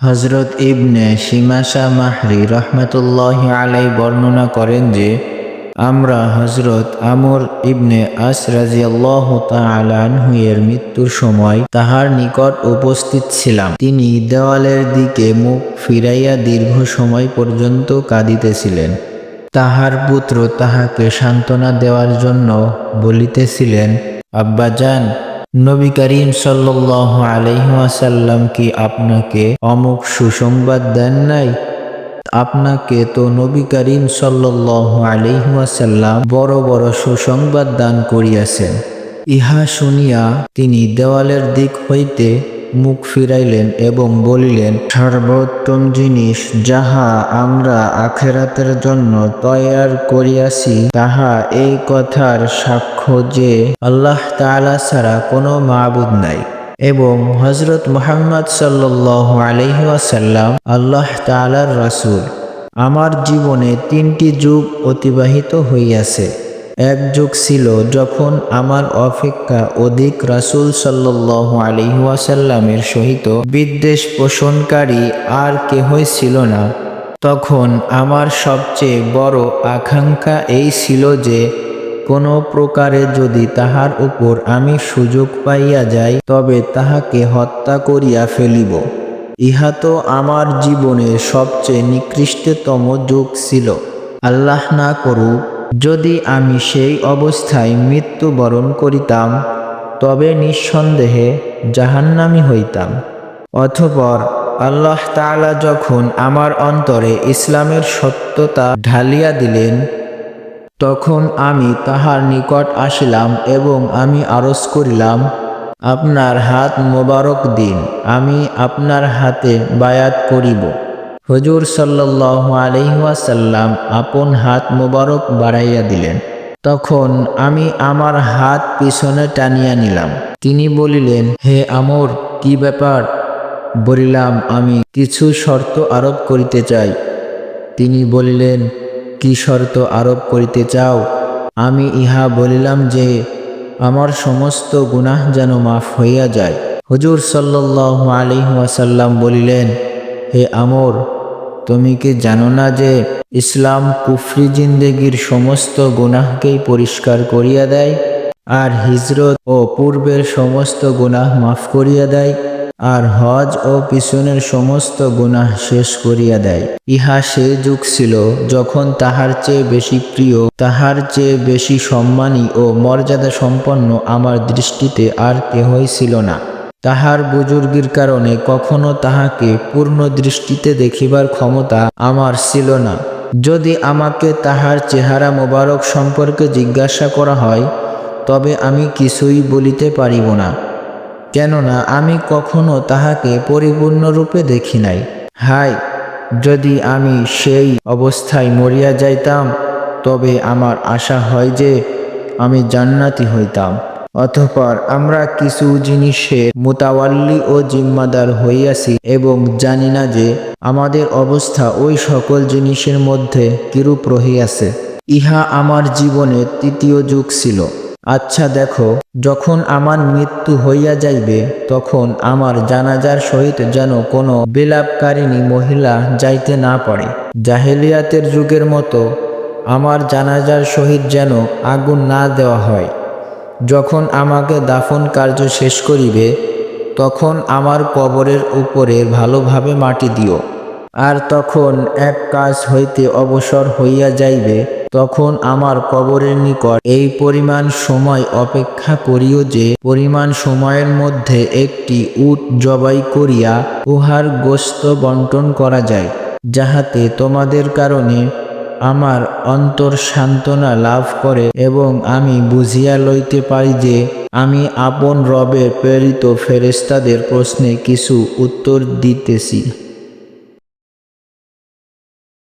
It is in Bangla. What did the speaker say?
হযরত ইবনে শিমাশা মাহরি রহমাতুল্লাহি আলাইহি বর্ণনা করেন যে আমরা হযরত আমর ইবনে আস রাদিয়াল্লাহু তাআলা আনহু এর মৃত্যুর সময় তাহার নিকট উপস্থিত ছিলাম। তিনি দেওয়ালের দিকে মুখ ফিরাইয়া দীর্ঘ সময় পর্যন্ত কাঁদিতেছিলেন। তাহার পুত্র তাহাকে সান্ত্বনা দেওয়ার জন্য বলিতেছিলেন, আব্বাজান, নবী করিম সাল্লাল্লাহু আলাইহি ওয়াসাল্লাম কি আপনাকে অমুক সুসংবাদ দেন নাই? আপনাকে তো নবী করিম সাল্লাল্লাহু আলাইহি ওয়াসাল্লাম বড় বড় সুসংবাদ দান করিয়াছেন। ইহা শুনিয়া তিনি দেওয়ালের দিক হইতে মুখ ফিরাইলেন এবং বলিলেন, সর্বোত্তম জিনিস যাহা আমরা আখিরাতের জন্য তৈয়ার করিয়াছি তাহা এই কথার সাক্ষ্য যে আল্লাহ তাআলা ছাড়া কোনো মাবুদ নাই এবং হযরত মুহাম্মদ সাল্লাল্লাহু আলাইহি ওয়াসাল্লাম আল্লাহ তাআলার রাসূল। আমার জীবনে 3টি যুগ অতিবাহিত হইয়াছে। এক যুগ ছিল যখন আমার অপেক্ষা অধিক রাসূল সাল্লাল্লাহু আলাইহি ওয়াসাল্লামের সহিত বিদ্বেষ পোষণকারী আর কেহই ছিল না। তখন আমার সবচেয়ে বড় আকাঙ্ক্ষা এই ছিল যে কোনো প্রকারে যদি তাহার উপর আমি সুযোগ পাইয়া যাই তবে তাহাকে হত্যা করিয়া ফেলিব। ইহা তো আমার জীবনের সবচেয়ে নিকৃষ্টতম যুগ ছিল। আল্লাহ না করুক, যদি আমি সেই অবস্থায় মৃত্যুবরণ করিতাম তবে নিঃসন্দেহে জাহান্নামী হইতাম। অতঃপর আল্লাহ তাআলা যখন আমার অন্তরে ইসলামের সত্যতা ঢালিয়া দিলেন তখন আমি তাহার নিকট আসিলাম এবং আমি আরজ করিলাম, আপনার হাত মোবারক দিন, আমি আপনার হাতে বায়াত করিব। হুজুর সাল্লাল্লাহু আলাইহি ওয়াসাল্লাম আপন হাত মোবারক বাড়াইয়া দিলেন। তখন আমি আমার হাত পিছনে টানিয়া নিলাম। তিনি বলিলেন, হে আমর, কি ব্যাপার? বলিলাম, আমি কিছু শর্ত আরোপ করিতে চাই। তিনি বলিলেন, কি শর্ত আরোপ করিতে চাও? আমি ইহা বলিলাম যে আমার সমস্ত গুনাহ যেন মাফ হইয়া যায়। হুজুর সাল্লাল্লাহু আলাইহি ওয়াসাল্লাম বলিলেন, হে আমর, তুমি কি জানো না যে ইসলাম কুফরি জিন্দেগির সমস্ত গুনাহকেই পরিষ্কার করিয়া দেয়, আর হিজরত ও পূর্বের সমস্ত গুনাহ মাফ করিয়া দেয়, আর হজ ও পিছনের সমস্ত গুনাহ শেষ করিয়া দেয়। ইহা সে যুগ ছিল যখন তাহার চেয়ে বেশি প্রিয়, তাহার চেয়ে বেশি সম্মানী ও মর্যাদা সম্পন্ন আমার দৃষ্টিতে আর কেহই ছিল না। তাহার বুজুর্গির কারণে কখনো তাহাকে পূর্ণ দৃষ্টিতে দেখিবার ক্ষমতা আমার ছিল না। যদি আমাকে তাহার চেহারা মোবারক সম্পর্কে জিজ্ঞাসা করা হয় তবে আমি কিছুই বলিতে পারিব না, কেননা আমি কখনো তাহাকে পরিপূর্ণরূপে দেখি নাই। হায়, যদি আমি সেই অবস্থায় মরিয়া যাইতাম তবে আমার আশা হয় যে আমি জান্নাতি হইতাম। অতঃপর আমরা কিছু জিনিসের মুতাওয়াল্লি ও জিম্মাদার হইয়াছি এবং জানি না যে আমাদের অবস্থা ওই সকল জিনিসের মধ্যে কিরূপ রহিয়াছে। ইহা আমার জীবনের 3য় যুগ ছিল। আচ্ছা দেখো, যখন আমার মৃত্যু হইয়া যাইবে তখন আমার জানাজার সহিত যেন কোনো বিলাপকারিণী মহিলা যাইতে না পারে। জাহেলিয়াতের যুগের মতো আমার জানাজার সহিত যেন আগুন না দেওয়া হয়। যখন আমাকে দাফন কার্য শেষ করিবে তখন আমার কবরের উপরে ভালোভাবে মাটি দিও। আর তখন এক কাজ হইতে অবসর হইয়া যাইবে তখন আমার কবরের নিকট এই পরিমাণ সময় অপেক্ষা করিও যে পরিমাণ সময়ের মধ্যে একটি উট জবাই করিয়া উহার গোশত বন্টন করা যায়, যাহাতে তোমাদের কারণে আমার অন্তর সান্ত্বনা লাভ করে এবং আমি বুঝিয়া লইতে পারি যে আমি আপন রবের প্রেরিত ফেরেশতাদের প্রশ্নে কিছু উত্তর দিতেছি।